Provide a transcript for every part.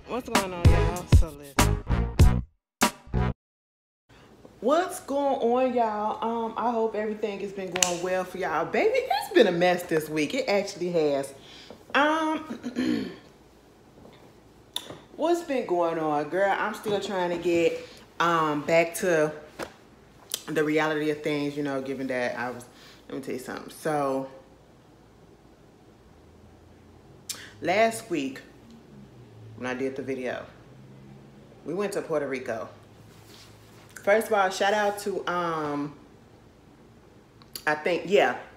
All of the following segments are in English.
What's going on, y'all? So listen. What's going on, y'all? I hope everything has been going well for y'all. Baby, it's been a mess this week. It actually has. What's been going on, girl? I'm still trying to get back to the reality of things, given that let me tell you something. So last week when I did the video, we went to Puerto Rico. First of all, shout out to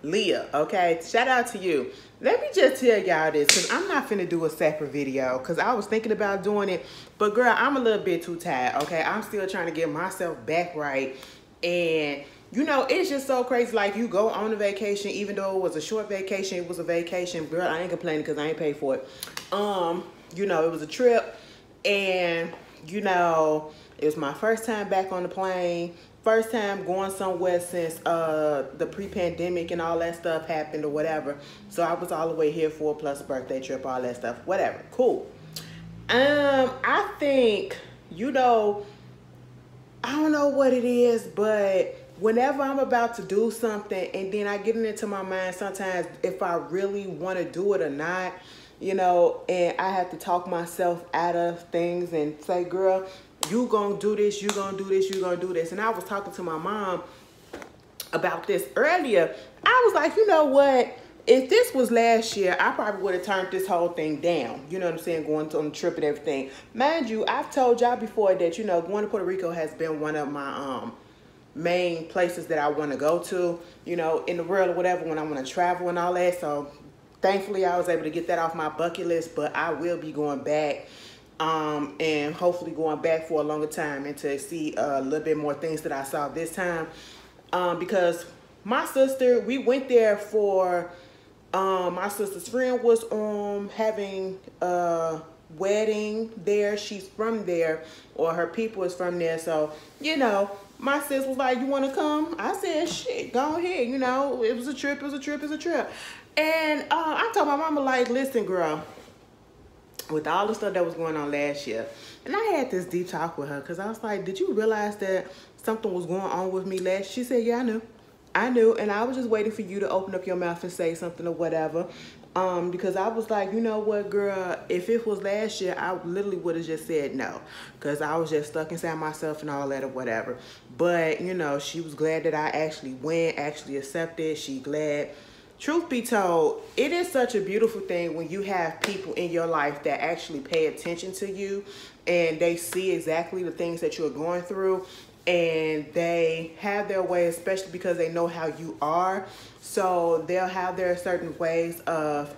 Leah, okay? Shout out to you. Let me just tell y'all this, because I'm not finna do a separate video, because I was thinking about doing it, but girl, I'm a little bit too tired, okay? I'm still trying to get myself back right, and it's just so crazy. Like, you go on a vacation, even though it was a short vacation, it was a vacation. Girl, I ain't complaining because I ain't paid for it. It was a trip, and, it was my first time back on the plane. First time going somewhere since the pre-pandemic and all that stuff happened or whatever. So I was all the way here for plus a birthday trip, all that stuff. Whatever. Cool. I think, I don't know what it is, but whenever I'm about to do something and then I get it into my mind sometimes if I really want to do it or not, and I have to talk myself out of things and say, girl, you gonna do this, you gonna do this, you gonna do this. And I was talking to my mom about this earlier. I was like, you know what? If this was last year, I probably would have turned this whole thing down. You know what I'm saying? Going on the trip and everything. Mind you, I've told y'all before that, going to Puerto Rico has been one of my main places that I want to go to, in the world or whatever, when I want to travel and all that. So thankfully, I was able to get that off my bucket list, but I will be going back. And hopefully going back for a longer time and to see a little bit more things that I saw this time. Because my sister, we went there for, my sister's friend was having a wedding there. She's from there, or her people is from there. So, my sis was like, you want to come? I said, shit, go ahead. It was a trip, it was a trip, it was a trip. And I told my mama, like, listen, girl, with all the stuff that was going on last year, and I had this deep talk with her because I was like, did you realize that something was going on with me last year? She said, yeah, I knew, and I was just waiting for you to open up your mouth and say something or whatever, because I was like, you know what, girl, if it was last year, I literally would have just said no, because I was just stuck inside myself and all that or whatever. But she was glad that I actually went, actually accepted. She glad. Truth be told, it is such a beautiful thing when you have people in your life that actually pay attention to you and they see exactly the things that you're going through, and they have their way, especially because they know how you are. So they'll have their certain ways of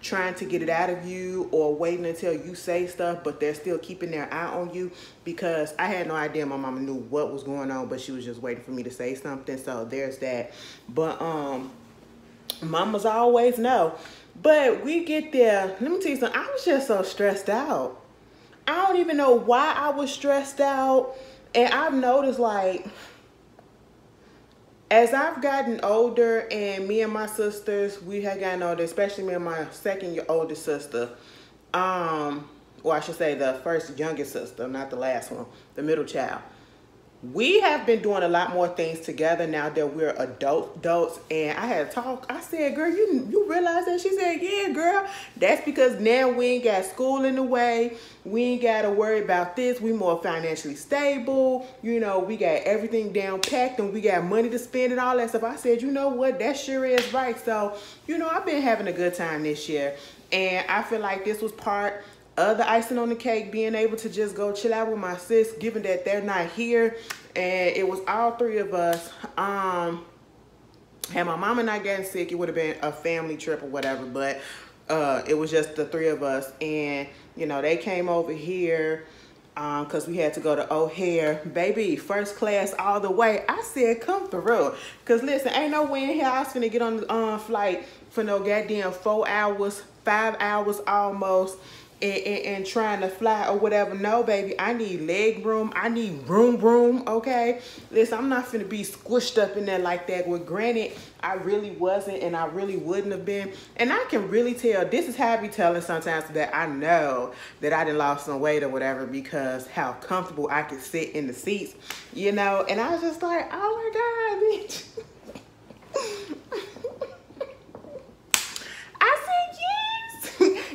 trying to get it out of you or waiting until you say stuff, but they're still keeping their eye on you, because I had no idea my mama knew what was going on, but she was just waiting for me to say something. So there's that. But mamas always know. But we get there. Let me tell you something. I was just so stressed out. I don't even know why I was stressed out. And I've noticed, like, as I've gotten older, and me and my sisters, we have gotten older, especially me and my second oldest sister. Or I should say the first youngest sister, not the last one, the middle child. We have been doing a lot more things together now that we're adults. And I had a talk. I said, girl, you realize that? She said, yeah, girl. That's because now we ain't got school in the way. We ain't got to worry about this. We more financially stable. We got everything down packed and we got money to spend and all that stuff. I said, you know what? That sure is right. So, I've been having a good time this year. And I feel like this was part of the icing on the cake, being able to just go chill out with my sis, given that they're not here. And it was all three of us. Had my mama not gotten sick, it would have been a family trip or whatever, but it was just the three of us. And they came over here because we had to go to O'Hare. Baby, first class all the way. I said, come through. Because listen, ain't no way in here I was finna get on the flight for no goddamn 4 hours, 5 hours almost. and trying to fly or whatever. No, baby, I need leg room. I need room, okay? Listen, I'm not finna be squished up in there like that. Well, granted, I really wasn't and I really wouldn't have been. And I can really tell, this is how I be telling sometimes that I know that I done lost some weight or whatever because how comfortable I could sit in the seats, you know? And I was just like, oh my God, bitch. I said yes.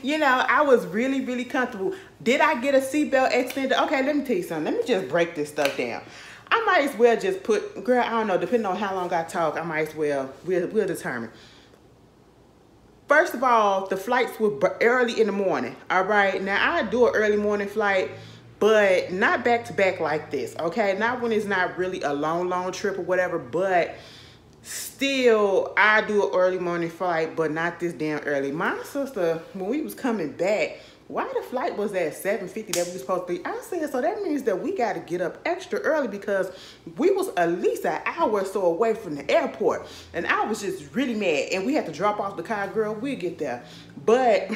You know, I was really, really comfortable. Did I get a seatbelt extender? Okay, let me tell you something. Let me just break this stuff down. I might as well just put, girl, I don't know, depending on how long I talk, I might as well, we'll determine. First of all, the flights were early in the morning, all right? Now, I do an early morning flight, but not back to back like this, okay? Not when it's not really a long trip or whatever, but still, I do an early morning flight, but not this damn early. My sister, when we was coming back, why the flight was at 7:50 that we was supposed to be? I said, so that means that we got to get up extra early because we was at least an hour or so away from the airport. And I was just really mad. And we had to drop off the car, girl. We'll get there. But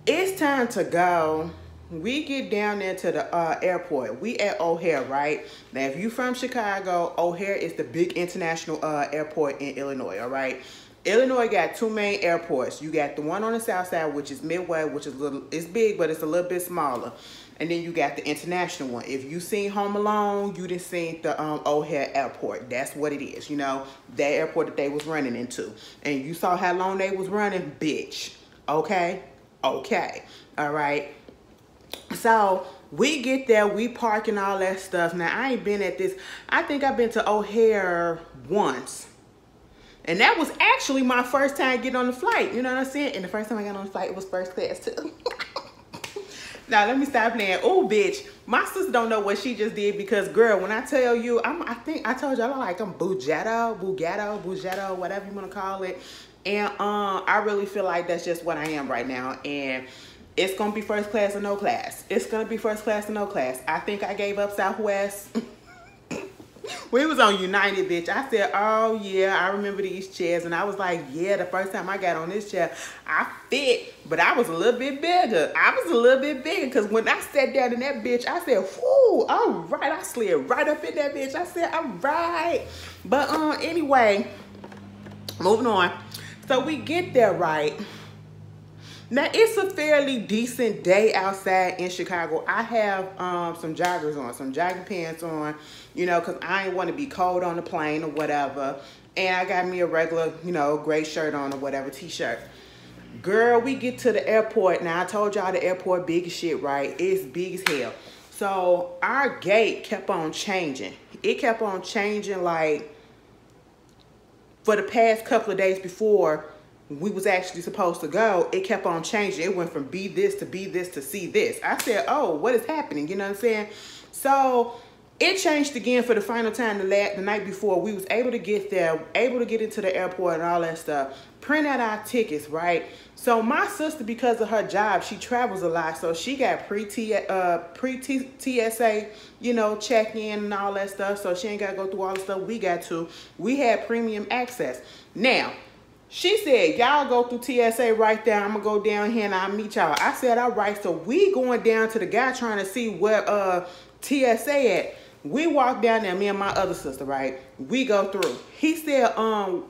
it's time to go. We get down there to the airport. We at O'Hare, right? Now, if you from Chicago, O'Hare is the big international airport in Illinois, all right? Illinois got two main airports. You got the one on the south side, which is Midway, which is it's big, but it's a little bit smaller. And then you got the international one. If you seen Home Alone, you done seen the O'Hare Airport. That's what it is, you know, that airport that they was running into. And you saw how long they was running, bitch. Okay? Okay. All right. So we get there, we park and all that stuff. Now, I ain't been at this. I think I've been to O'Hare once. And that was actually my first time getting on the flight. You know what I'm saying? And the first time I got on the flight, it was first class too. Now, let me stop playing. Oh, bitch. My sister don't know what she just did because, girl, when I tell you, I think I told y'all I'm Bugatti, whatever you want to call it. And I really feel like that's just what I am right now. And it's going to be first class or no class. It's going to be first class or no class. I think I gave up Southwest. We was on United, bitch. I said, oh, yeah, I remember these chairs. And I was like, yeah, the first time I got on this chair, I fit, but I was a little bit bigger. I was a little bit bigger because when I sat down in that bitch, I said, whoo, all right. I slid right up in that bitch. I said, all right. But anyway, moving on. So we get there, right? Now, it's a fairly decent day outside in Chicago. I have some joggers on, some jogging pants on, you know, because I ain't want to be cold on the plane or whatever. And I got me a regular, you know, gray shirt on or whatever, t-shirt. Girl, we get to the airport. Now, I told y'all the airport big as shit, right? It's big as hell. So, our gate kept on changing. It kept on changing, like, for the past couple of days before we was actually supposed to go, it kept on changing. It went from B this to B this to C this. I said, oh, what is happening? You know what I'm saying? So it changed again for the final time the night before. We was able to get there, able to get into the airport and all that stuff. Print out our tickets, right? So my sister, because of her job, she travels a lot. So she got pre-TSA, you know, check-in and all that stuff. So she ain't got to go through all the stuff we got to. We had premium access. Now, she said, y'all go through TSA right there. I'm going to go down here and I'll meet y'all. I said, all right. So we going down to the guy trying to see where TSA at. We walk down there, me and my other sister, right? We go through. He said,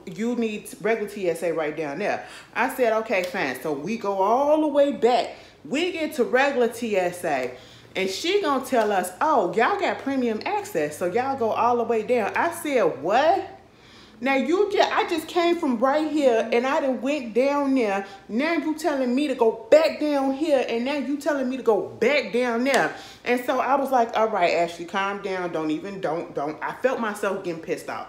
you need regular TSA right down there. I said, okay, fine. So we go all the way back. We get to regular TSA. And she gonna tell us, oh, y'all got premium access. So y'all go all the way down. I said, what? Now I just came from right here and I done went down there. Now you telling me to go back down here and now you telling me to go back down there. And so I was like, all right, Ashley, calm down. Don't. I felt myself getting pissed off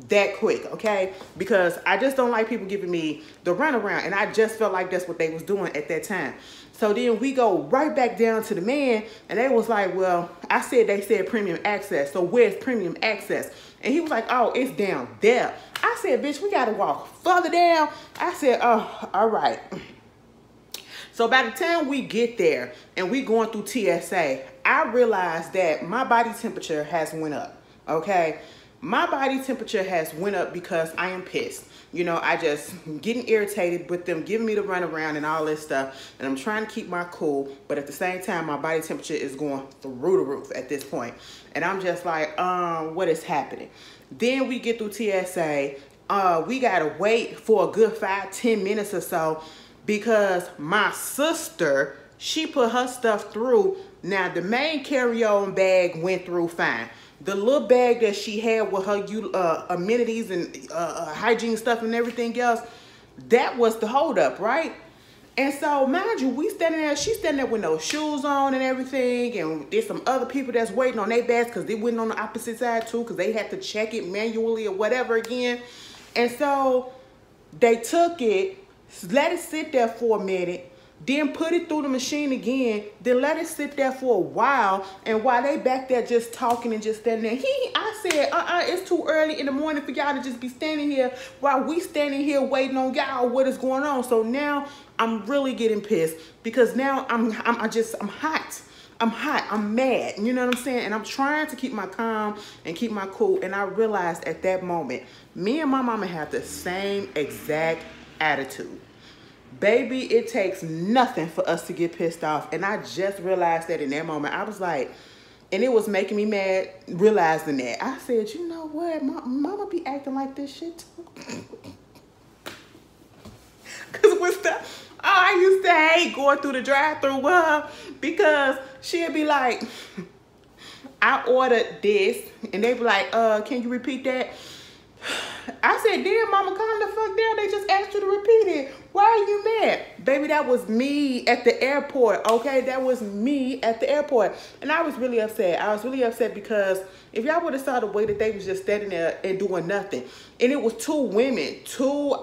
that quick, okay? Because I just don't like people giving me the runaround. And I just felt like that's what they was doing at that time. So then we go right back down to the man and they was like, well, they said premium access. So where's premium access? And he was like, oh, it's down there. I said, bitch, we got to walk further down. I said, oh, all right. So by the time we get there and we going through TSA, I realized that my body temperature has went up, okay? My body temperature has went up because I am pissed. You know, I just getting irritated with them giving me the runaround and all this stuff. And I'm trying to keep my cool. But at the same time, my body temperature is going through the roof at this point. And I'm just like, what is happening? Then we get through TSA. We got to wait for a good 5-10 minutes or so because my sister, she put her stuff through. Now, the main carry-on bag went through fine. The little bag that she had with her amenities and hygiene stuff and everything else, that was the holdup, right? And so, mind you, we standing there, she's standing there with no shoes on and everything, and there's some other people that's waiting on their bags because they went on the opposite side too because they had to check it manually or whatever again. And so, they took it, let it sit there for a minute, then put it through the machine again, then let it sit there for a while, and while they back there just talking and just standing there, I said, it's too early in the morning for y'all to just be standing here while we standing here waiting on y'all, what is going on? So now I'm really getting pissed because now I'm hot. I'm hot, I'm mad, you know what I'm saying? And I'm trying to keep my calm and keep my cool, and I realized at that moment, me and my mama have the same exact attitude. Baby, it takes nothing for us to get pissed off. And I just realized that in that moment. I was like, and it was making me mad realizing that. I said, you know what? Mama be acting like this shit too. Because with stuff, I used to hate going through the drive-thru with her because she'd be like, I ordered this. And they'd be like, can you repeat that? I said, damn, mama, calm the fuck down. They just asked you to repeat it. Why are you mad? Baby, that was me at the airport, okay? That was me at the airport. And I was really upset. I was really upset because if y'all would have saw the way that they was just standing there and doing nothing. And it was two women.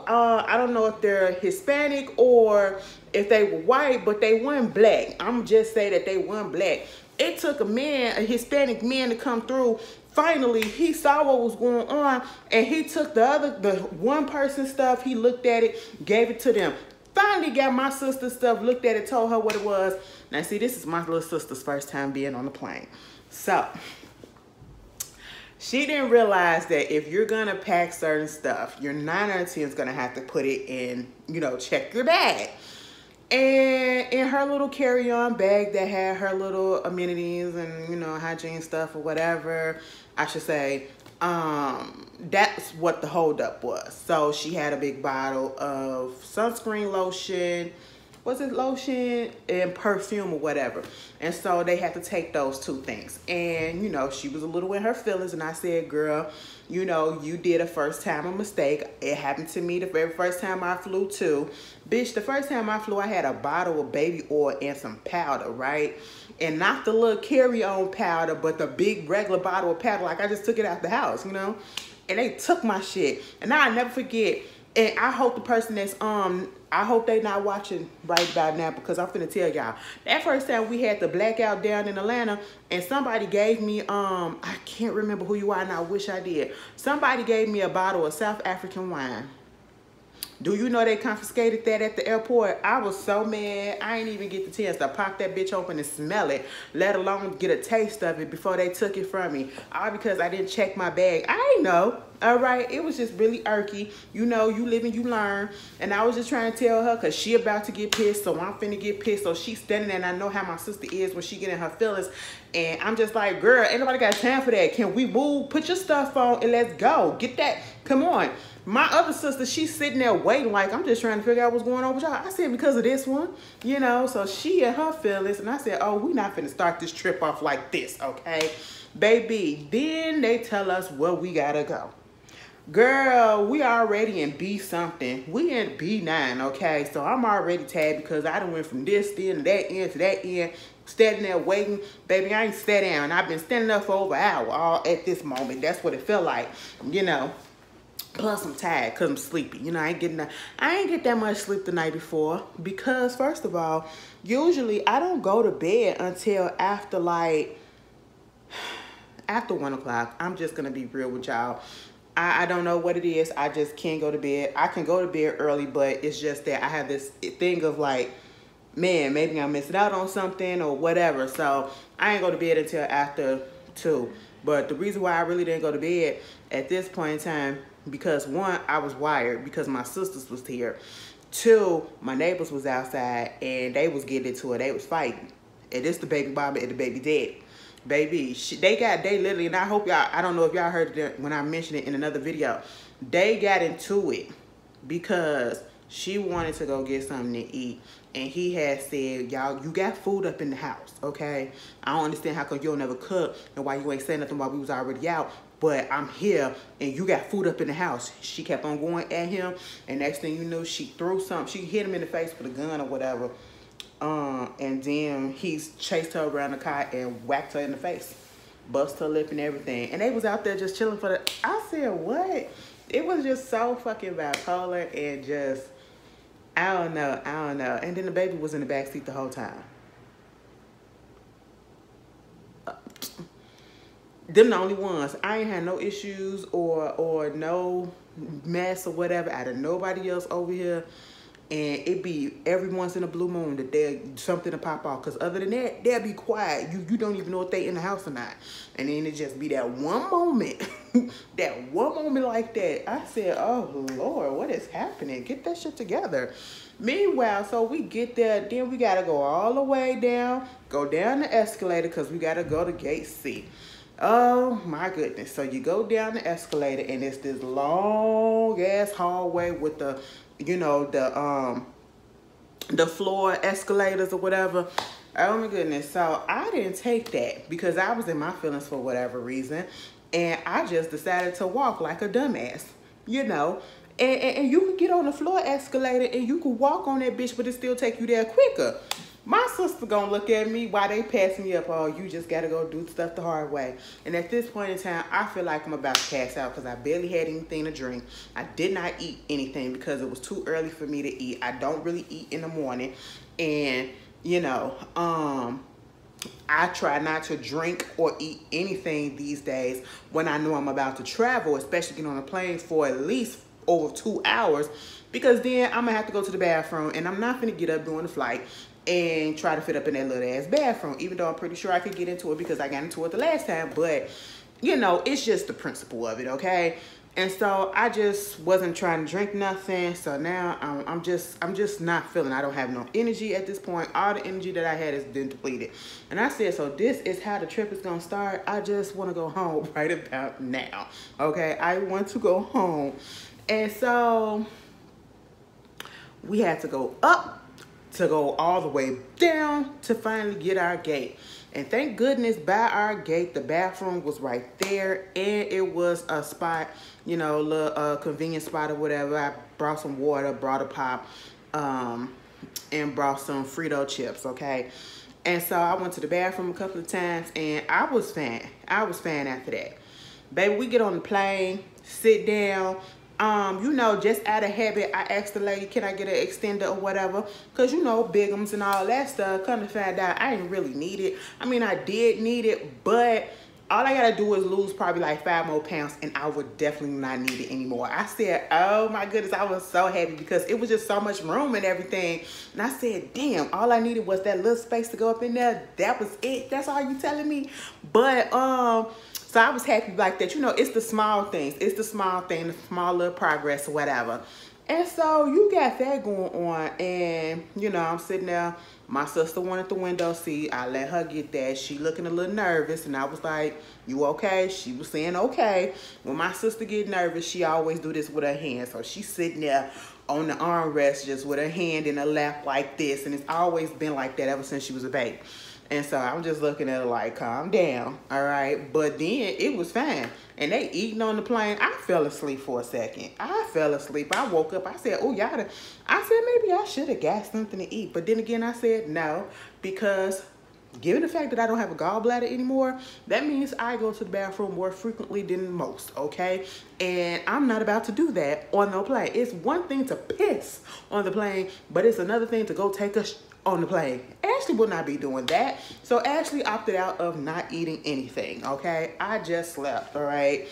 I don't know if they're Hispanic or if they were white, but they weren't black. I'm just saying that they weren't black. It took a Hispanic man to come through. Finally, he saw what was going on, and he took the one person's stuff, he looked at it, gave it to them. Finally got my sister's stuff, looked at it, told her what it was. Now, see, this is my little sister's first time being on the plane. So, she didn't realize that if you're going to pack certain stuff, your 9 out of 10 is going to have to put it in, check your bag. And in her little carry-on bag that had her little amenities and, hygiene stuff or whatever, I should say, that's what the holdup was. So she had a big bottle of sunscreen lotion, was it lotion and perfume or whatever. And so they had to take those two things. And, she was a little in her feelings. And I said, girl, you did a first time a mistake. It happened to me the very first time I flew too. Bitch, the first time I flew, I had a bottle of baby oil and some powder, right? And not the little carry-on powder, but the big regular bottle of powder. Like I just took it out the house, And they took my shit. And now I never forget. And I hope the person that's, I hope they not watching right about now because I'm finna tell y'all. That first time we had the blackout down in Atlanta and somebody gave me, I can't remember who you are and I wish I did. Somebody gave me a bottle of South African wine. Do you know they confiscated that at the airport? I was so mad. I ain't even get the chance to pop that bitch open and smell it, let alone get a taste of it before they took it from me. All because I didn't check my bag. I ain't know. All right. It was just really irky. You live and you learn. And I was just trying to tell her because she about to get pissed. So I'm finna get pissed. So she's standing there and I know how my sister is when she get in her feelings. And I'm just like, girl, ain't nobody got time for that. Can we move? Put your stuff on and let's go. Get that. Come on. My other sister, she's sitting there waiting like, I'm just trying to figure out what's going on with y'all. I said, because of this one, so she and her feelings. And I said, oh, we not finna start this trip off like this, okay? Baby, then they tell us where we gotta go. Girl, we already in B something. We in B9, okay? So I'm already tagged because I done went from this end to that end to that end, standing there waiting. Baby, I ain't sat down. I've been standing up for over an hour all at this moment. That's what it felt like, Plus, I'm tired because I'm sleepy. I ain't get that much sleep the night before because, first of all, usually I don't go to bed until after 1 o'clock. I'm just going to be real with y'all. I don't know what it is. I just can't go to bed. I can go to bed early, but it's just that I have this thing of like, man, maybe I'm missing out on something or whatever. So I ain't go to bed until after 2. But the reason why I really didn't go to bed at this point in time, because one, I was wired because my sisters was here. Two, my neighbors was outside and they was getting into it. They was fighting. And this the baby mama and the baby daddy. Baby, they literally, and I hope y'all, I don't know if y'all heard it when I mentioned it in another video. They got into it because she wanted to go get something to eat. And he had said, y'all, you got food up in the house, okay? I don't understand how come you don't never cook and why you ain't saying nothing while we was already out. But I'm here and you got food up in the house. She kept on going at him. And next thing you know, she threw something. She hit him in the face with a gun or whatever. And then he chased her around the car and whacked her in the face. Bust her lip and everything. And they was out there just chilling for the... I said, what? It was just so fucking bipolar and just... I don't know. And then the baby was in the backseat the whole time. Them the only ones. I ain't had no issues or no mess or whatever out of nobody else over here. And it be every once in a blue moon that they'll something to pop off. Because other than that, they'll be quiet. You don't even know if they in the house or not. And then it just be that one moment. That one moment like that. I said, oh, Lord, what is happening? Get that shit together. Meanwhile, so we get there. Then we got to go all the way down. Go down the escalator because we got to go to gate C. Oh, my goodness. So you go down the escalator and it's this long-ass hallway with the... you know, the floor escalators or whatever. Oh my goodness. So I didn't take that because I was in my feelings for whatever reason. And I just decided to walk like a dumbass, you know. And you can get on the floor escalator and you can walk on that bitch, but it still take you there quicker. My sister gonna look at me while they pass me up. Oh, you just gotta go do stuff the hard way. And at this point in time, I feel like I'm about to pass out because I barely had anything to drink. I did not eat anything because it was too early for me to eat. I don't really eat in the morning. And, you know, I try not to drink or eat anything these days when I know I'm about to travel, especially get on a plane for at least over 2 hours, because then I'm gonna have to go to the bathroom and I'm not gonna get up during the flight and try to fit up in that little ass bathroom, even though I'm pretty sure I could get into it because I got into it the last time. But, you know, it's just the principle of it, okay? And so I just wasn't trying to drink nothing. So now I'm just not feeling. I don't have no energy at this point. All the energy that I had has been depleted. And I said, so this is how the trip is going to start. I just want to go home right about now, okay? I want to go home. And so we had to go up to go all the way down to finally get our gate. And thank goodness by our gate, the bathroom was right there. And it was a spot, you know, a little convenient spot or whatever. I brought some water, brought a pop, and brought some Frito chips, okay? And so I went to the bathroom a couple of times and I was fine. I was fine after that. Baby, we get on the plane, sit down. You know, just out of habit, I asked the lady, can I get an extender or whatever? Because, you know, bigums and all that stuff. Come to find out, I didn't really need it. I mean, I did need it, but all I got to do is lose probably like 5 more pounds, and I would definitely not need it anymore. I said, oh, my goodness, I was so happy because it was just so much room and everything. And I said, damn, all I needed was that little space to go up in there. That was it. That's all you telling me? But, so I was happy like that. You know, it's the small things. It's the small thing, the small little progress or whatever. And so you got that going on. And, you know, I'm sitting there. My sister wanted the window seat. I let her get that. She looking a little nervous. And I was like, you okay? She was saying okay. When my sister get nervous, she always do this with her hand. So she's sitting there on the armrest just with her hand in her lap like this. And it's always been like that ever since she was a baby. And so I'm just looking at her like, calm down, all right? But then it was fine. And they eating on the plane. I fell asleep for a second. I fell asleep. I woke up. I said, oh, y'all. I said, maybe I should have got something to eat. But then again, I said no, because given the fact that I don't have a gallbladder anymore, that means I go to the bathroom more frequently than most, okay? And I'm not about to do that on no plane. It's one thing to piss on the plane, but it's another thing to go take a on the plane. Ashley will not be doing that. So Ashley opted out of not eating anything, okay? I just slept, all right?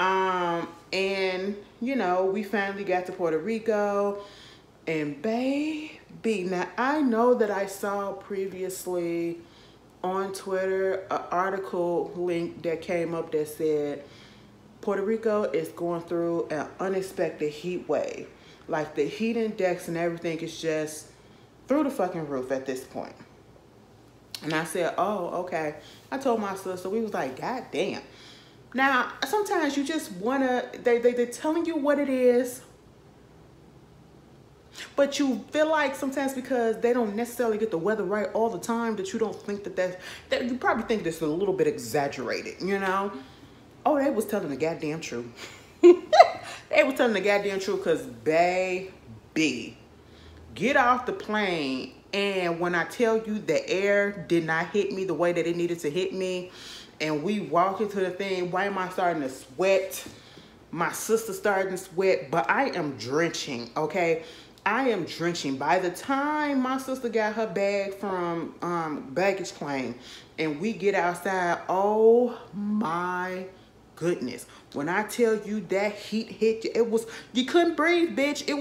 And, you know, we finally got to Puerto Rico. And baby, now I know that I saw previously on Twitter an article link that came up that said Puerto Rico is going through an unexpected heat wave. Like the heat index and everything is just through the fucking roof at this point. And I said, oh, okay. I told my sister, we was like, God damn. Now, sometimes you just wanna, they're telling you what it is, but you feel like sometimes because they don't necessarily get the weather right all the time that you don't think that you probably think this is a little bit exaggerated, you know? Oh, they was telling the goddamn truth. They was telling the goddamn truth because, baby, get off the plane. And when I tell you the air did not hit me the way that it needed to hit me, and we walk into the thing, why am I starting to sweat? My sister starting to sweat, but I am drenching, okay? I am drenching. By the time my sister got her bag from baggage claim and we get outside, oh my goodness. When I tell you that heat hit you, you couldn't breathe, bitch. It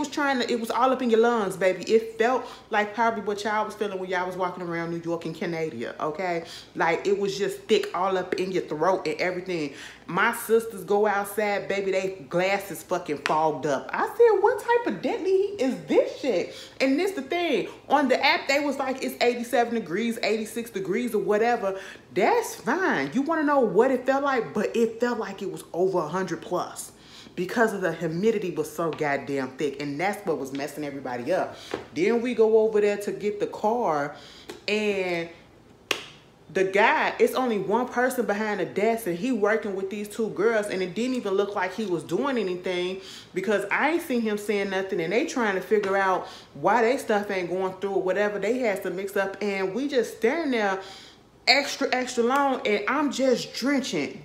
was all up in your lungs, baby. It felt like probably what y'all was feeling when y'all was walking around New York and Canada, okay? Like it was just thick all up in your throat and everything. My sisters go outside, baby, they glasses fucking fogged up. I said, what type of deadly heat is this shit? And this the thing, on the app, they was like, it's 87 degrees, 86 degrees or whatever. That's fine. You wanna know what it felt like? But it felt like it was over 100 plus because of the humidity was so goddamn thick, and that's what was messing everybody up. Then we go over there to get the car, and the guy, it's only one person behind the desk, and he working with these two girls, and it didn't even look like he was doing anything because I ain't seen him saying nothing, and they trying to figure out why they stuff ain't going through or whatever. They had some mix up, and we just standing there extra long, and I'm just drenching,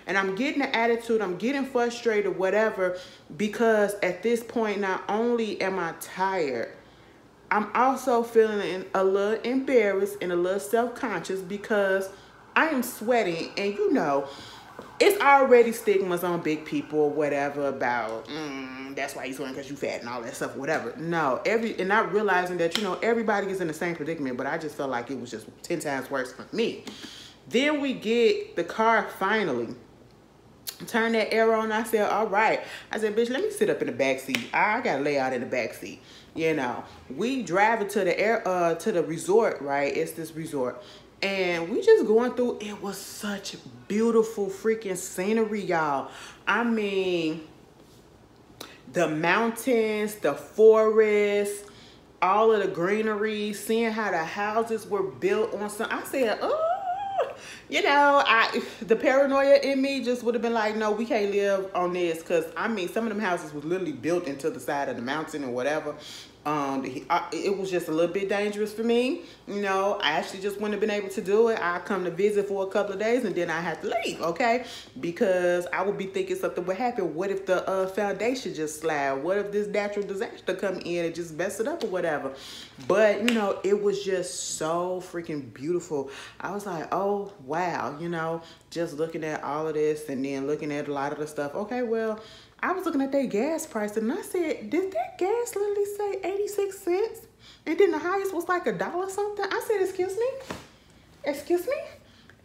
and I'm getting the attitude, I'm getting frustrated, whatever, because at this point, not only am I tired, I'm also feeling a little embarrassed and a little self-conscious because I am sweating, and you know, it's already stigmas on big people or whatever about, that's why he's sweating because you fat and all that stuff, whatever. No, and not realizing that, you know, everybody is in the same predicament, but I just felt like it was just 10 times worse for me. Then we get the car finally. Turn that air on. I said, all right. I said, bitch, let me sit up in the back seat. I gotta lay out in the back seat. You know, we driving to the resort, right? It's this resort. And we just going through, it was such beautiful freaking scenery, y'all. I mean, the mountains, the forest, all of the greenery, seeing how the houses were built on some, I said, oh, you know, the paranoia in me just would have been like, no, we can't live on this, because I mean, some of them houses was literally built into the side of the mountain or whatever. It was just a little bit dangerous for me. You know, I actually just wouldn't have been able to do it. I come to visit for a couple of days and then I have to leave, okay? Because I would be thinking something would happen. What if the foundation just slide? What if this natural disaster come in and just mess it up or whatever? But, you know, it was just so freaking beautiful. I was like, oh, wow, you know, just looking at all of this and then looking at a lot of the stuff. Okay, well, I was looking at their gas price and I said, did that gas literally say 86 cents? And then the highest was like $1 something? I said, excuse me? Excuse me?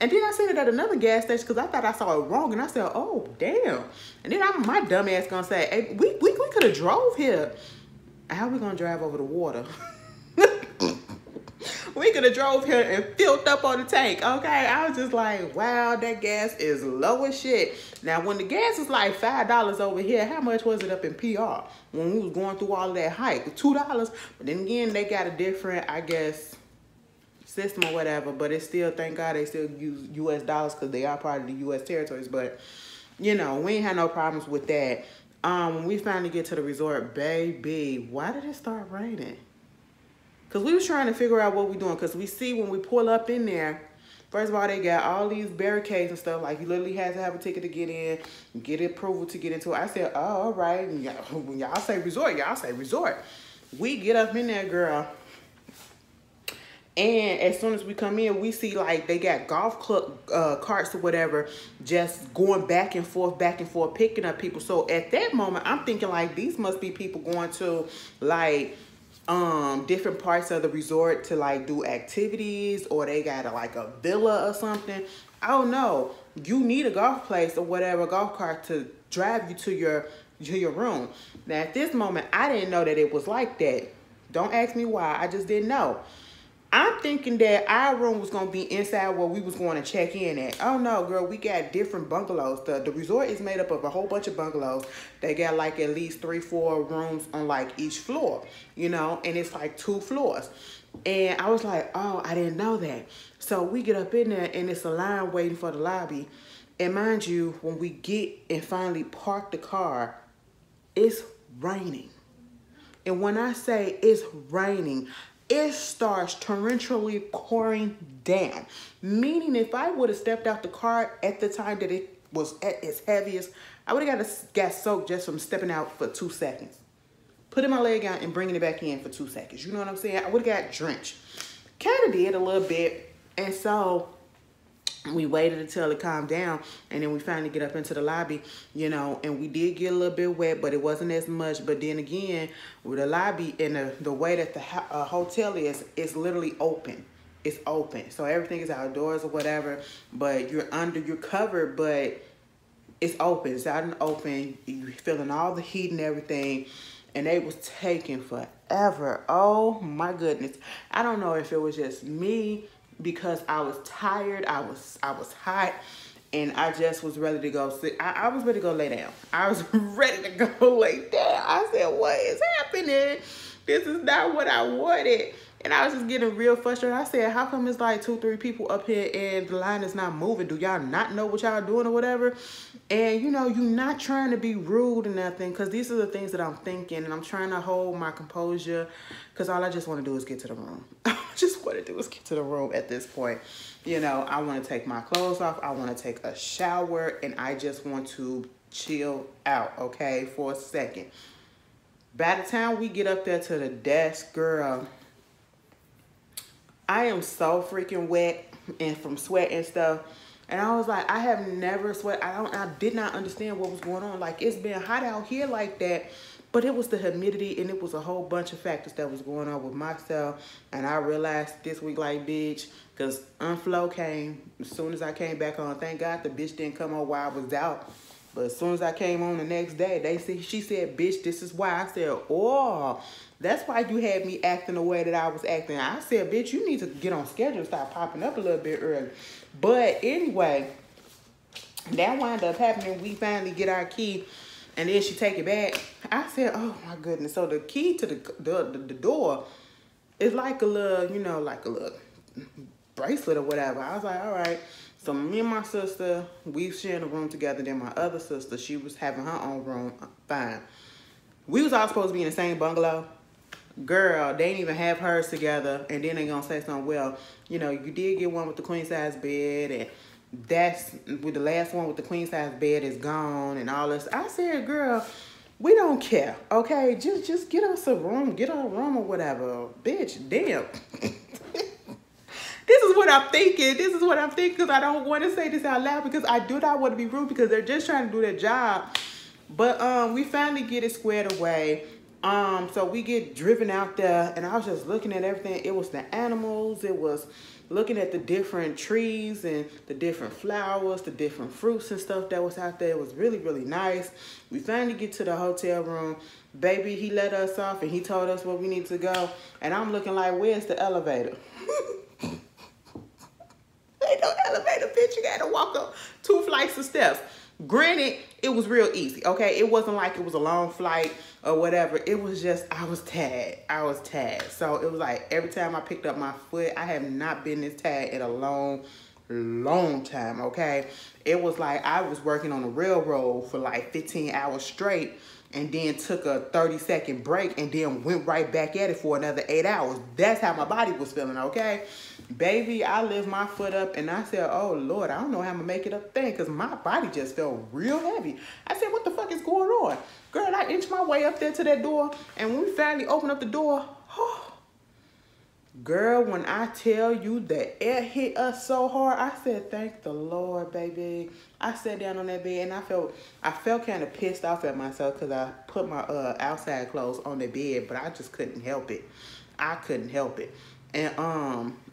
And then I said it at another gas station because I thought I saw it wrong. And I said, oh, damn. And then my dumb ass gonna say, hey, we could have drove here. How we gonna drive over the water? We could have drove here and filled up on the tank, okay? I was just like, wow, that gas is low as shit. Now, when the gas was like $5 over here, how much was it up in PR? When we was going through all of that hike, $2. But then again, they got a different, I guess, system or whatever. But it's still, thank God, they still use U.S. dollars because they are part of the U.S. territories. But, you know, we ain't had no problems with that. When we finally get to the resort, baby, why did it start raining? Because we was trying to figure out what we're doing. Because we see when we pull up in there, first of all, they got all these barricades and stuff. Like, you literally had to have a ticket to get in, get approval to get into it. I said, oh, all right. When y'all say resort, y'all say resort. We get up in there, girl. And as soon as we come in, we see, like, they got golf club carts or whatever just going back and forth, picking up people. So at that moment, I'm thinking, like, these must be people going to, like, different parts of the resort to like do activities, or they got like a villa or something. I don't know. You need a golf place or whatever, golf cart to drive you to your room. Now at this moment, I didn't know that it was like that. Don't ask me why. I just didn't know. I'm thinking that our room was going to be inside where we was going to check in at. Oh no, girl, we got different bungalows. The resort is made up of a whole bunch of bungalows. They got like at least 3-4 rooms on like each floor, you know, and it's like 2 floors. And I was like, oh, I didn't know that. So we get up in there and it's a line waiting for the lobby. And mind you, when we get and finally park the car, it's raining. And when I say it's raining, it starts torrentially pouring down. Meaning if I would have stepped out the car at the time that it was at its heaviest, I would have got soaked just from stepping out for 2 seconds. Putting my leg out and bringing it back in for 2 seconds. You know what I'm saying? I would have got drenched. Kind of did a little bit. And so we waited until it calmed down, and then we finally get up into the lobby, you know, and we did get a little bit wet, but it wasn't as much. But then again, with the lobby and the way that the hotel is, it's literally open. It's open. So everything is outdoors or whatever, but you're covered, but it's open. It's out in the open. You're feeling all the heat and everything, and they was taking forever. Oh my goodness. I don't know if it was just me, because I was tired, I was hot, and I just was ready to go sit. I was ready to go lay down. I was ready to go lay down. I said, what is happening? This is not what I wanted. And I was just getting real frustrated. I said, how come it's like 2-3 people up here and the line is not moving? Do y'all not know what y'all doing or whatever? And, you know, you're not trying to be rude or nothing, because these are the things that I'm thinking, and I'm trying to hold my composure, because all I just want to do is get to the room. I just want to do is get to the room at this point. You know, I want to take my clothes off. I want to take a shower, and I just want to chill out, okay, for a second. By the time we get up there to the desk, girl, I am so freaking wet and from sweat and stuff. And I was like, I have never sweat. I did not understand what was going on. Like, it's been hot out here like that, but it was the humidity, and it was a whole bunch of factors that was going on with myself. And I realized this week, like, bitch, because Unflow came as soon as I came back on. Thank God the bitch didn't come on while I was out. But as soon as I came on the next day, she said, bitch, this is why. I said, oh, that's why you had me acting the way that I was acting. I said, bitch, you need to get on schedule and start popping up a little bit early. But anyway, that wound up happening. We finally get our key, and then she take it back. I said, oh my goodness. So the key to the door is like a little, you know, like a little bracelet or whatever. I was like, all right. So me and my sister, we sharing a room together. Then my other sister, she was having her own room. Fine. We was all supposed to be in the same bungalow. Girl, they didn't even have hers together. And then they gonna say something, well, you know, you did get one with the queen size bed, and that's with the last one with the queen size bed is gone and all this. I said, girl, we don't care, okay? Just get us a room, get our room or whatever. Bitch, damn. This is what I'm thinking. This is what I'm thinking, because I don't want to say this out loud, because I do not want to be rude, because they're just trying to do their job. But we finally get it squared away. So we get driven out there, and I was just looking at everything. It was the animals. It was looking at the different trees and the different flowers, the different fruits and stuff that was out there. It was really, really nice. We finally get to the hotel room. Baby, he let us off, and he told us where we need to go. And I'm looking like, where's the elevator? Ain't no elevator, bitch. You gotta walk up 2 flights of steps. Granted, it was real easy, okay? It wasn't like it was a long flight or whatever. It was just, I was tired. I was tired. So it was like every time I picked up my foot, I have not been this tired in a long time, okay? It was like I was working on the railroad for like 15 hours straight, and then took a 30-second break, and then went right back at it for another 8 hours. That's how my body was feeling, okay? Baby, I lift my foot up, and I said, oh, Lord, I don't know how I'm going to make it up thing, because my body just felt real heavy. I said, what the fuck is going on? Girl, I inched my way up there to that door, and when we finally opened up the door, oh, Girl, when I tell you the air hit us so hard, I said, thank the Lord, baby. I sat down on that bed and I felt kind of pissed off at myself because I put my outside clothes on the bed, but I just couldn't help it. I couldn't help it. And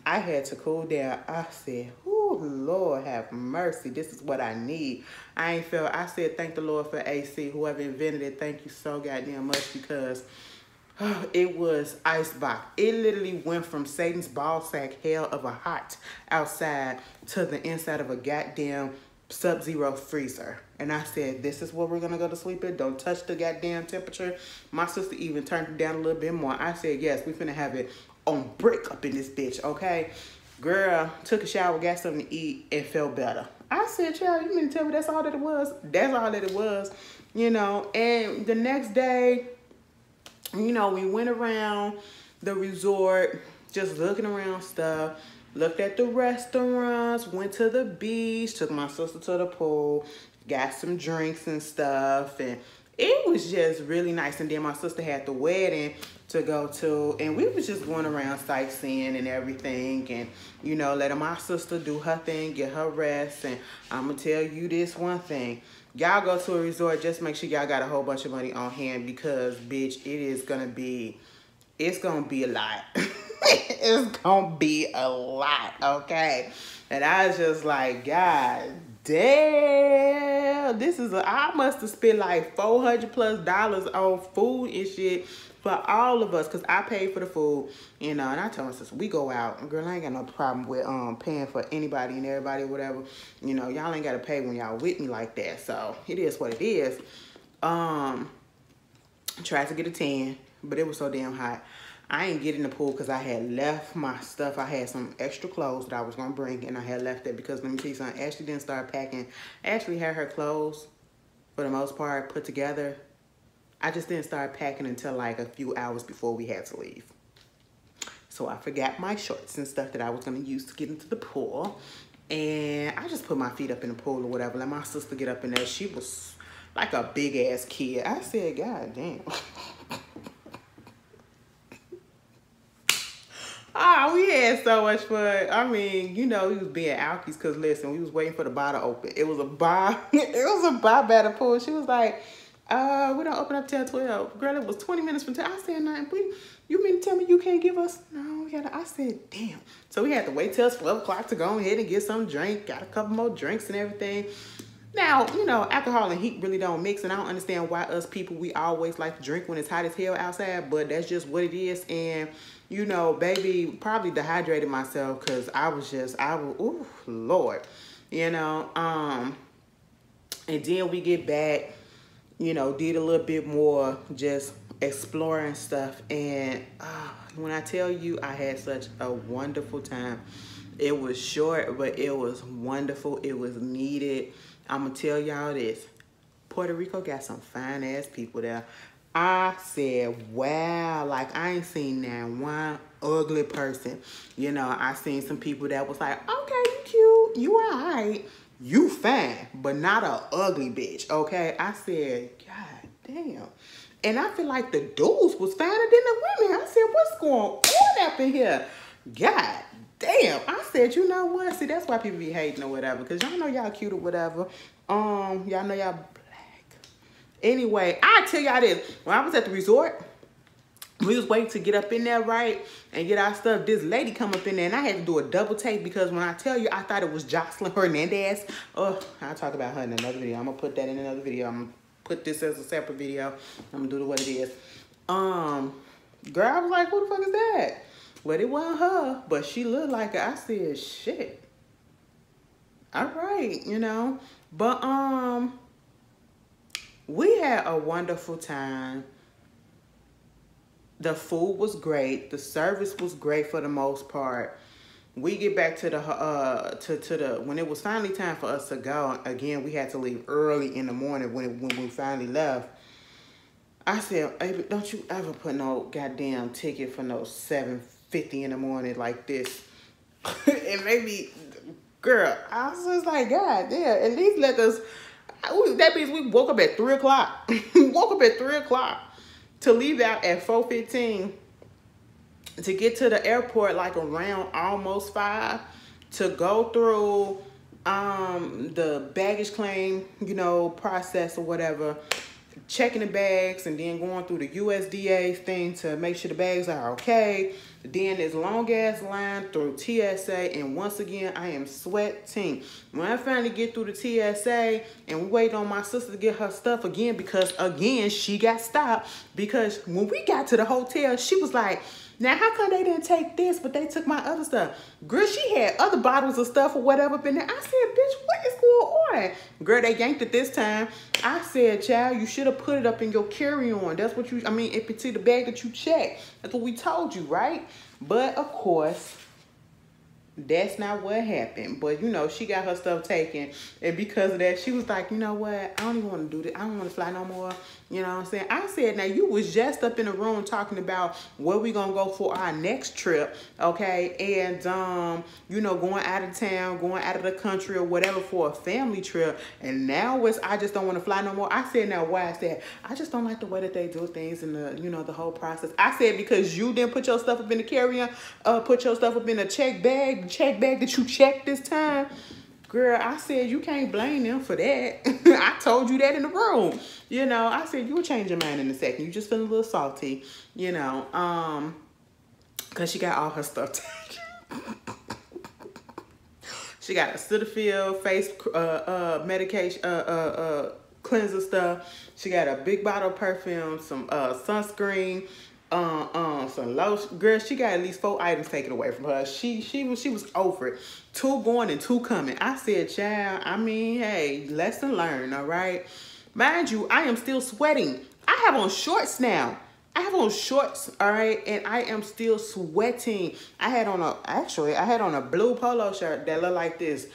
I had to cool down. I said, oh, Lord have mercy. This is what I need. I said, thank the Lord for AC. Whoever invented it, thank you so goddamn much, because it was icebox. It literally went from Satan's ball sack hell of a hot outside to the inside of a goddamn sub-zero freezer. And I said, this is where we're going to go to sleep in. Don't touch the goddamn temperature. My sister even turned it down a little bit more. I said, yes, we finna have it on brick up in this bitch, okay? Girl, took a shower, got something to eat, and felt better. I said, child, you mean to tell me that's all that it was? That's all that it was, you know. And the next day, you know, we went around the resort, just looking around stuff, looked at the restaurants, went to the beach, took my sister to the pool, got some drinks and stuff, and it was just really nice. And then my sister had the wedding to go to, and we was just going around sightseeing and everything, and, you know, letting my sister do her thing, get her rest. And I'm gonna tell you this one thing. Y'all go to a resort, just make sure y'all got a whole bunch of money on hand, because, bitch, it's gonna be a lot. It's gonna be a lot, okay? And I was just like, God damn, I must have spent like $400+ on food and shit for all of us, because I paid for the food, you know. And I told my sister, we go out, girl, I ain't got no problem with paying for anybody and everybody or whatever, you know. Y'all ain't gotta pay when y'all with me like that, so it is what it is. Tried to get a tan, but it was so damn hot. I ain't get in the pool because I had left my stuff. I had some extra clothes that I was gonna bring, and I had left it because, let me tell you something, Ashley didn't start packing. Ashley had her clothes, for the most part, put together. I just didn't start packing until like a few hours before we had to leave. So I forgot my shorts and stuff that I was gonna use to get into the pool. And I just put my feet up in the pool or whatever. Let my sister get up in there. She was like a big ass kid. I said, God damn. Oh, we had so much fun. I mean, you know, we was being alkies because, listen, we was waiting for the bar to open. It was a bar. It was a bar by the pool. She was like, we don't open up till 12. Girl, it was 20 minutes from 10. I said, nothing. You mean to tell me you can't give us? No, we gotta. I said, damn. So we had to wait till 12 o'clock to go ahead and get some drink. Got a couple more drinks and everything. Now, you know, alcohol and heat really don't mix, and I don't understand why us people, we always like to drink when it's hot as hell outside, but that's just what it is. And, you know, baby, probably dehydrated myself because ooh, Lord, you know. And then we get back, you know, did a little bit more just exploring stuff. And when I tell you, I had such a wonderful time. It was short, but it was wonderful. It was needed. I'm going to tell y'all this. Puerto Rico got some fine ass people there. I said, wow, like I ain't seen that one ugly person. You know, I seen some people that was like, okay, you cute, you all right, you fine, but not a ugly bitch, okay? I said, God damn. And I feel like the dudes was finer than the women. I said, what's going on up in here? God damn. I said, you know what? See, that's why people be hating or whatever, because y'all know y'all cute or whatever. Y'all know y'all black. Anyway, I tell y'all this. When I was at the resort, we was waiting to get up in there, right, and get our stuff. This lady come up in there, and I had to do a double take because when I tell you, I thought it was Jocelyn Hernandez. Oh, I'll talk about her in another video. I'm going to put that in another video. I'm going to put this as a separate video. I'm going to do what it is. Girl, I was like, who the fuck is that? Well, it wasn't her, but she looked like her. I said, shit. All right, you know. But, we had a wonderful time. The food was great. The service was great for the most part. We get back to the when it was finally time for us to go. Again, we had to leave early in the morning when we finally left. I said, hey, don't you ever put no goddamn ticket for no 7:50 in the morning like this. And maybe, girl, I was just like, God damn, at least let us. That means we woke up at 3 o'clock. Woke up at 3 o'clock to leave out at 4:15. to get to the airport like around almost 5, to go through the baggage claim, you know, process or whatever, checking the bags, and then going through the USDA thing to make sure the bags are okay. Then this long ass line through TSA, and once again I am sweating. When I finally get through the TSA and we wait on my sister to get her stuff again, because again she got stopped, because when we got to the hotel she was like, now how come they didn't take this but they took my other stuff? Girl, she had other bottles of stuff or whatever up in there. I said, bitch, what is going on? Girl, they yanked it this time. I said, child, you should have put it up in your carry-on. That's what you, I mean, if it's the bag that you checked. That's what we told you, right? But of course, that's not what happened. But, you know, she got her stuff taken. And because of that, she was like, you know what? I don't even want to do this. I don't want to fly no more. You know what I'm saying? I said, now, you was just up in the room talking about where we going to go for our next trip, okay? And, you know, going out of town, going out of the country or whatever for a family trip. And now it's, I just don't want to fly no more. I said, now, why? I said, I just don't like the way that they do things and the, you know, the whole process. I said, because you didn't put your stuff up in the carry-on, put your stuff up in a check bag that you checked this time. Girl, I said, you can't blame them for that. I told you that in the room. You know, I said, you'll change your mind in a second. You just feeling a little salty, you know, because she got all her stuff taken. She got a Cetaphil face medication, cleanser stuff. She got a big bottle of perfume, some sunscreen, some lotion. Girl, she got at least 4 items taken away from her. She was over it. 2 going and 2 coming. I said, child, I mean, hey, lesson learned, all right? Mind you, I am still sweating. I have on shorts now. I have on shorts, all right, and I am still sweating. I had on a blue polo shirt that looked like this.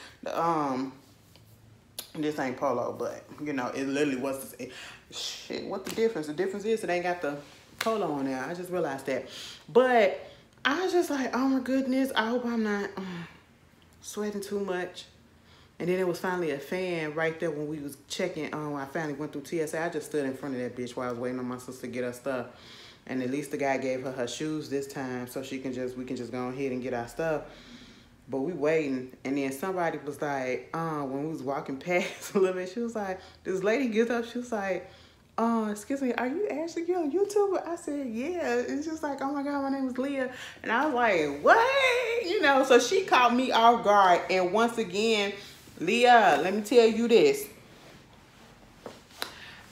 This ain't polo, but you know, it literally was. Shit, what the difference? The difference is it ain't got the polo on there. I just realized that. But I was just like, oh my goodness, I hope I'm not sweating too much. And then it was finally a fan right there when we was checking. I finally went through TSA. I just stood in front of that bitch while I was waiting on my sister to get her stuff. And at least the guy gave her her shoes this time, so we can just go ahead and get our stuff. But we waiting, and then somebody was like, when we was walking past a little bit, she was like, this lady gets up, she was like, excuse me, are you Ashley? You on YouTube? I said, yeah. And she was like, oh my God, my name is Leah. And I was like, what? You know, so she caught me off guard. And once again, Leah, let me tell you this.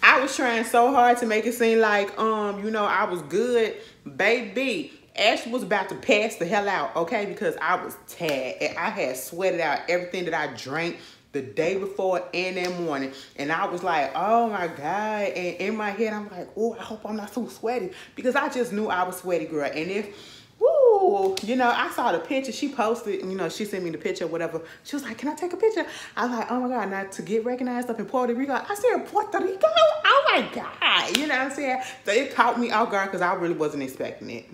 I was trying so hard to make it seem like, you know, I was good. Baby, Ashley was about to pass the hell out, okay? Because I was tired. And I had sweated out everything that I drank the day before and that morning. And I was like, oh my God. And in my head, I'm like, oh, I hope I'm not so sweaty. Because I just knew I was sweaty, girl. And if, woo, you know, I saw the picture. She posted, you know, she sent me the picture, whatever. She was like, can I take a picture? I was like, oh my God, not to get recognized up in Puerto Rico. I said, Puerto Rico? Oh my God. You know what I'm saying? So it caught me off guard because I really wasn't expecting it.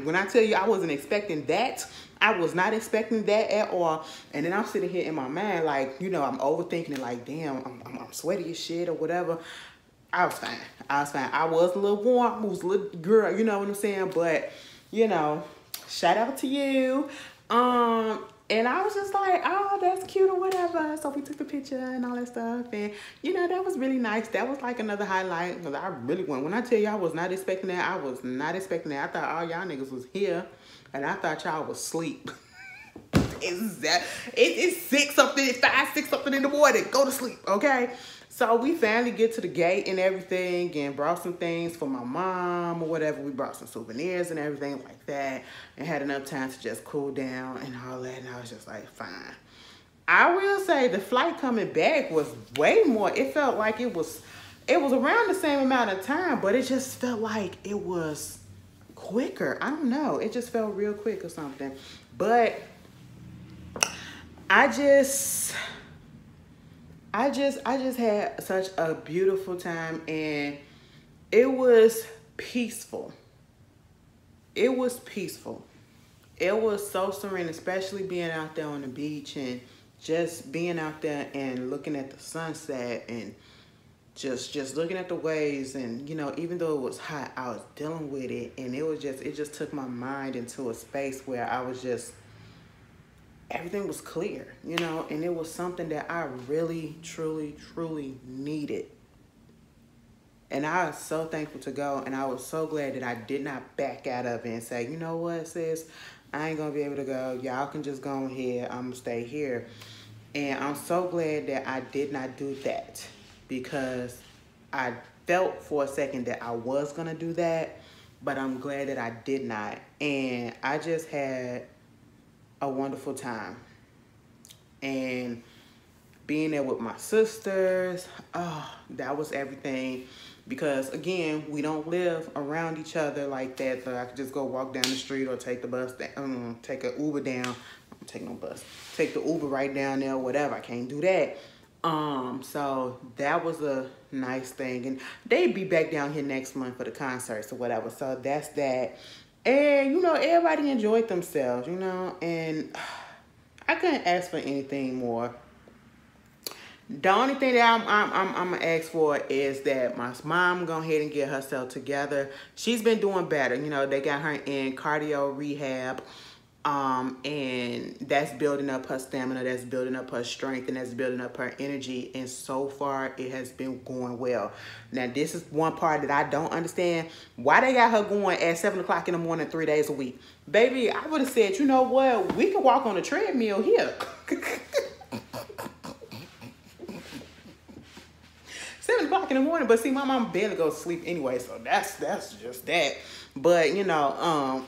When I tell you I wasn't expecting that, I was not expecting that at all. And then I'm sitting here in my mind, like, you know, I'm overthinking it, like, damn, I'm sweaty as shit or whatever. I was fine. I was a little warm. I was a little girl, you know what I'm saying? But, you know, shout out to you. And I was just like, oh, that's cute or whatever. So we took the picture and all that stuff. And, you know, that was really nice. That was like another highlight. Because I really went. When I tell you I was not expecting that, I was not expecting that. I thought all y'all niggas was here. And I thought y'all was asleep. It's 6 something, 5, 6 something in the morning. Go to sleep, okay? So we finally get to the gate and everything and brought some things for my mom or whatever. We brought some souvenirs and everything like that and had enough time to just cool down and all that. And I was just like, fine. I will say the flight coming back was way more. It felt like it was around the same amount of time, but it just felt like it was quicker. I don't know. It just felt real quick or something. But I just had such a beautiful time, and it was peaceful. It was peaceful. It was so serene, especially being out there on the beach and just being out there and looking at the sunset and just looking at the waves, and you know, even though it was hot, I was dealing with it, and it just took my mind into a space where I was just, everything was clear, you know, and it was something that I really truly needed. And I was so thankful to go, and I was so glad that I did not back out of it and say, you know what, sis, I ain't gonna be able to go. Y'all can just go ahead. I'm gonna stay here. And I'm so glad that I did not do that, because I felt for a second that I was gonna do that, but I'm glad that I did not. And I just had a wonderful time. And being there with my sisters, oh, that was everything. Because again, we don't live around each other like that, so I could just go walk down the street or take the bus, take an Uber down. I don't take no bus. Take the Uber right down there, whatever. I can't do that. So that was a nice thing. And they'd be back down here next month for the concerts or whatever. So that's that. And, you know, everybody enjoyed themselves, you know, and I couldn't ask for anything more. The only thing that I'm gonna ask for is that my mom go ahead and get herself together. She's been doing better. You know, they got her in cardio rehab, and that's building up her stamina, that's building up her strength, and that's building up her energy. And so far, it has been going well. Now, this is one part that I don't understand. Why they got her going at 7 o'clock in the morning 3 days a week? Baby, I would have said, you know what? We can walk on a treadmill here. 7 o'clock in the morning, but see, my mom barely goes to sleep anyway, so that's just that. But you know,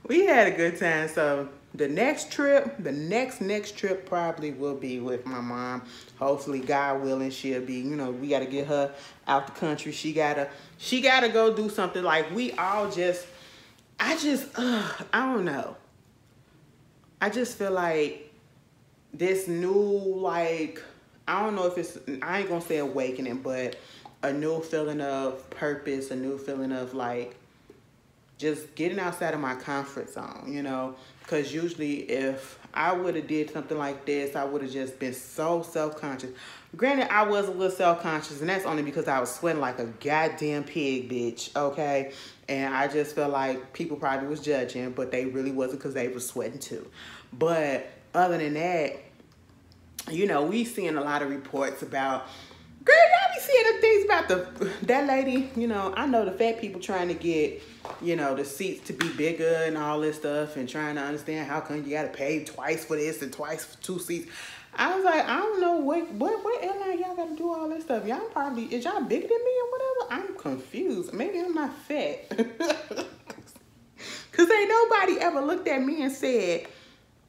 we had a good time. So the next trip, the next trip probably will be with my mom. Hopefully, God willing, she'll be. You know, we got to get her out the country. She gotta go do something. Like we all just, I don't know. I just feel like this new, like, I don't know if it's, I ain't gonna say awakening, but a new feeling of purpose, a new feeling of like just getting outside of my comfort zone, you know? Because usually if I would have did something like this, I would have just been so self-conscious. Granted, I was a little self-conscious, and that's only because I was sweating like a goddamn pig, bitch, okay? And I just felt like people probably was judging, but they really wasn't, because they was sweating too. But other than that, you know, we seeing a lot of reports about, girl, y'all be seeing the things about that lady, you know, I know the fat people trying to get, you know, the seats to be bigger and all this stuff, and trying to understand how come you got to pay twice for this and twice for 2 seats. I was like, I don't know what airline y'all got to do all this stuff. Y'all probably, is y'all bigger than me or whatever? I'm confused. Maybe I'm not fat. Because ain't nobody ever looked at me and said,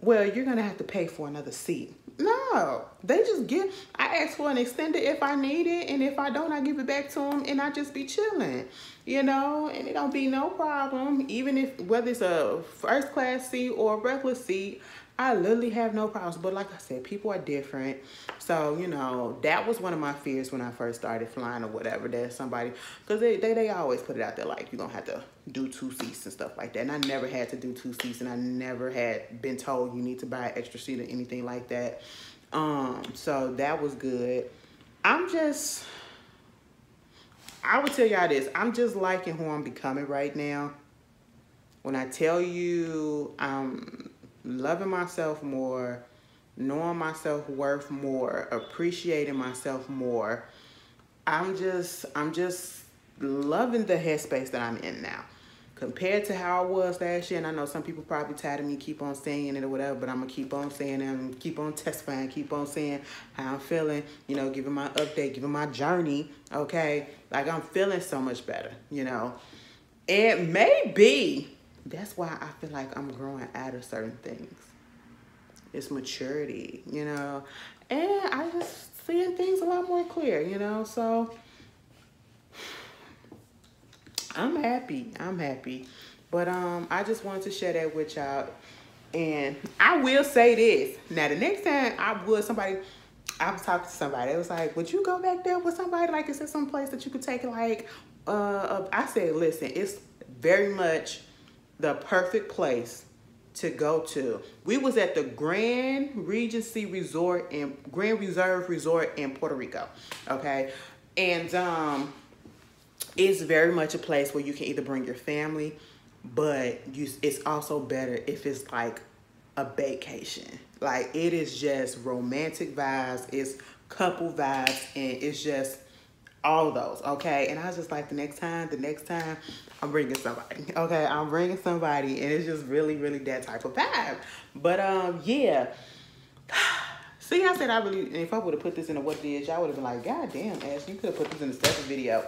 well, you're going to have to pay for another seat. No, they just give. I ask for an extender if I need it, and if I don't, I give it back to them, and I just be chilling, you know, and it don't be no problem. Even if, whether it's a first class seat or a regular seat, I literally have no problems. But like I said, people are different. So, you know, that was one of my fears when I first started flying or whatever, that somebody, because they always put it out there like, you're going to have to do 2 seats and stuff like that. And I never had to do 2 seats, and I never had been told you need to buy an extra seat or anything like that. So that was good. I would tell y'all this. I'm just liking who I'm becoming right now. When I tell you I'm loving myself more, knowing my self-worth more, appreciating myself more, I'm just loving the headspace that I'm in now. Compared to how I was last year, and I know some people probably tired of me keep on saying it or whatever, but I'm going to keep on saying it and keep on testifying, keep on saying how I'm feeling, you know, giving my update, giving my journey, okay? Like, I'm feeling so much better, you know? And maybe that's why I feel like I'm growing out of certain things. It's maturity, you know? And I just seeing things a lot more clear, you know? So I'm happy. But I just wanted to share that with y'all. And I will say this. Now, the next time I was talking to somebody. It was like, would you go back there with somebody? Like, is there some place that you could take it? Like, I said, listen, it's very much the perfect place to go to. We was at the Grand Regency Resort and Grand Reserve Resort in Puerto Rico. Okay. And it's very much a place where you can either bring your family, but it's also better if it's like a vacation. Like, it is just romantic vibes, it's couple vibes, and it's just all those, okay? And I was just like, the next time, I'm bringing somebody, okay? I'm bringing somebody, and it's just really, really that type of vibe. But, yeah. See, I said if I would have put this in a what it is, y'all would have been like, God damn, Ash, you could have put this in a separate video.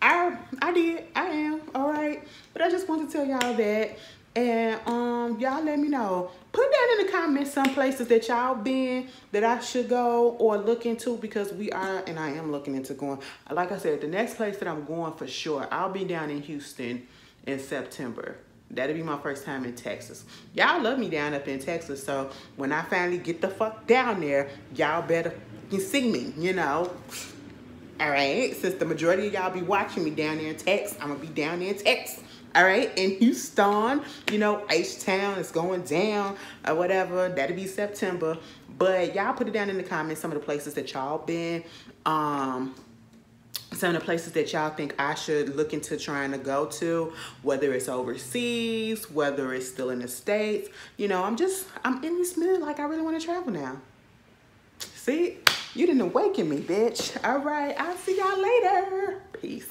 I did, I am, all right? But I just wanted to tell y'all that. And y'all let me know. Put down in the comments some places that y'all been that I should go or look into, because I am looking into going. Like I said, the next place that I'm going for sure, I'll be down in Houston in September. That'll be my first time in Texas. Y'all love me down up in Texas, so when I finally get the fuck down there, y'all better see me, you know. All right, since the majority of y'all be watching me down there in Texas, I'm gonna be down there in Texas. All right, in Houston, you know, H-Town is going down or whatever. That'll be September. But y'all put it down in the comments, some of the places that y'all been, some of the places that y'all think I should look into trying to go to, whether it's overseas, whether it's still in the States. You know, I'm in this mood like I really want to travel now. See, you didn't awaken me, bitch. All right, I'll see y'all later. Peace.